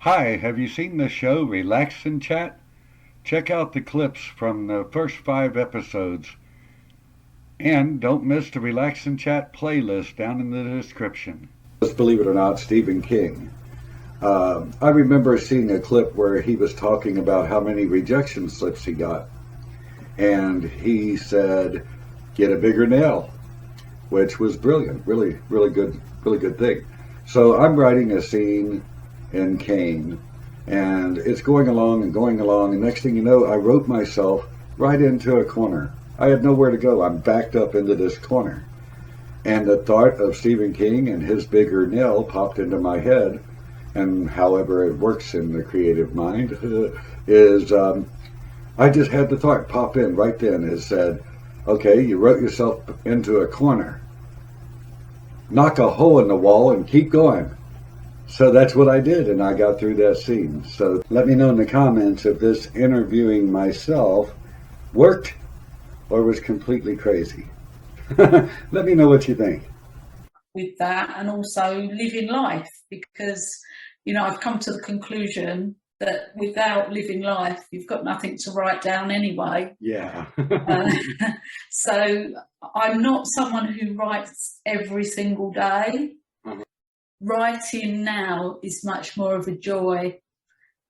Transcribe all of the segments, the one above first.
Hi, have you seen the show Relax and Chat? Check out the clips from the first 5 episodes. And don't miss the Relax and Chat playlist down in the description. Believe it or not, Stephen King. I remember seeing a clip where he was talking about how many rejection slips he got. And he said, get a bigger nail, which was brilliant. Really good thing. So I'm writing a scene in Kane, and it's going along and going along, and next thing you know, I wrote myself right into a corner. I had nowhere to go. I'm backed up into this corner. And the thought of Stephen King and his bigger nail popped into my head, and however it works in the creative mind is I just had the thought pop in right then. It said, okay, you wrote yourself into a corner. Knock a hole in the wall and keep going. So that's what I did, and I got through that scene. So let me know in the comments if this interviewing myself worked or was completely crazy. Let me know what you think. With that, and also living life, because I've come to the conclusion that without living life, you've got nothing to write down anyway. Yeah. So I'm not someone who writes every single day. Writing now is much more of a joy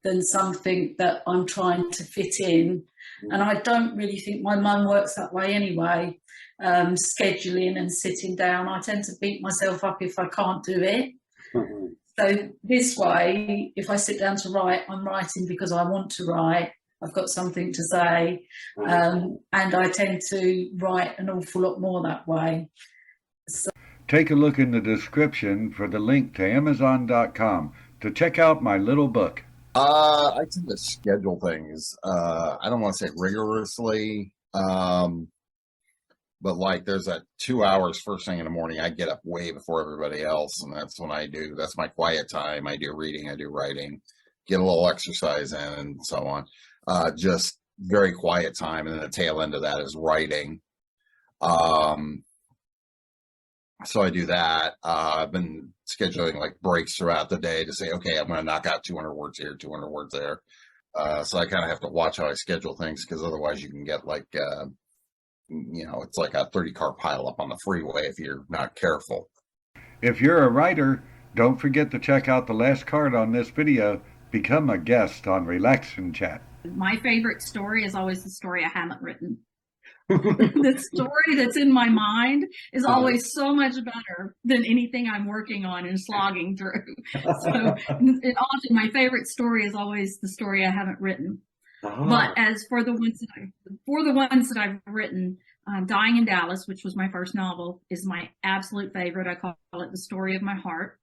than something that I'm trying to fit in. And I don't really think my mum works that way anyway, scheduling and sitting down. I tend to beat myself up if I can't do it. So this way, if I sit down to write, I'm writing because I want to write. I've got something to say, and I tend to write an awful lot more that way. So take a look in the description for the link to Amazon.com to check out my little book. I tend to schedule things. I don't want to say rigorously, but like there's that 2 hours first thing in the morning. I get up way before everybody else, and that's when I do. That's my quiet time. I do reading, I do writing, get a little exercise in, and so on. Just very quiet time, and then the tail end of that is writing. So I do that. I've been scheduling like breaks throughout the day to say, okay, I'm going to knock out 200 words here, 200 words there. So I kind of have to watch how I schedule things, because otherwise you can get like, it's like a 30-car pileup on the freeway if you're not careful. If you're a writer, don't forget to check out the last card on this video. Become a guest on Relax and Chat. My favorite story is always the story I haven't written. The story that's in my mind is always so much better than anything I'm working on and slogging through. So and often my favorite story is always the story I haven't written. But as for the ones that I've written, Dying in Dallas, which was my first novel, is my absolute favorite. I call it the story of my heart.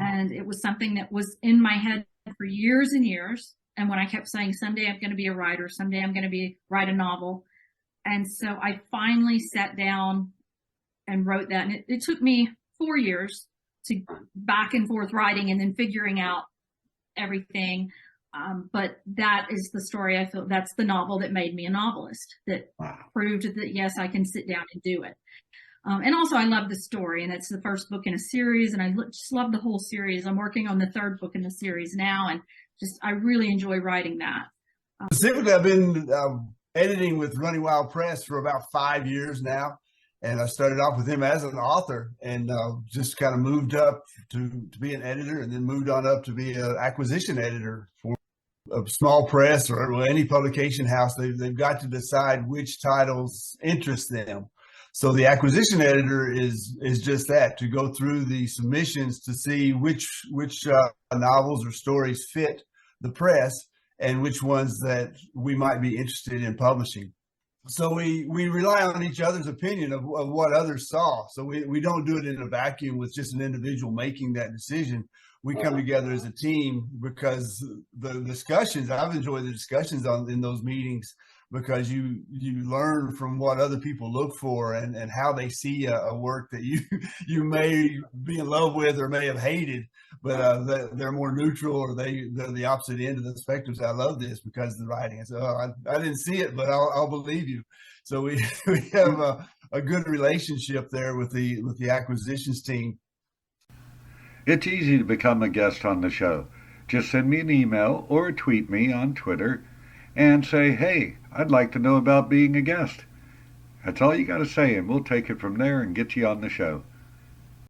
And it was something that was in my head for years and years. And when I kept saying, someday I'm going to be a writer, someday I'm going to write a novel. And so I finally sat down and wrote that. And it took me 4 years to back and forth writing and then figuring out everything. But that is the story. I feel that's the novel that made me a novelist, that proved that, yes, I can sit down and do it. And also I love the story, and it's the first book in a series, and I just love the whole series. I'm working on the third book in the series now, and I really enjoy writing that. Specifically, I've been editing with Running Wild Press for about 5 years now. And I started off with him as an author, and just kind of moved up to be an editor, and then moved on up to be an acquisition editor for a small press or any publication house. They've got to decide which titles interest them. So the acquisition editor is just that, to go through the submissions to see which novels or stories fit the press, and which ones that we might be interested in publishing. So we rely on each other's opinion of what others saw. So we don't do it in a vacuum with just an individual making that decision. We come together as a team, because the discussions, I've enjoyed the discussions in those meetings, because you learn from what other people look for, and how they see a work that you may be in love with or may have hated, but they're more neutral, or they're the opposite end of the spectrum. So I love this because of the writing. I said, I didn't see it, but I'll believe you. So we have a good relationship there with the acquisitions team. It's easy to become a guest on the show. Just send me an email or tweet me on Twitter and say, hey, I'd like to know about being a guest. That's all you got to say, and we'll take it from there and get you on the show.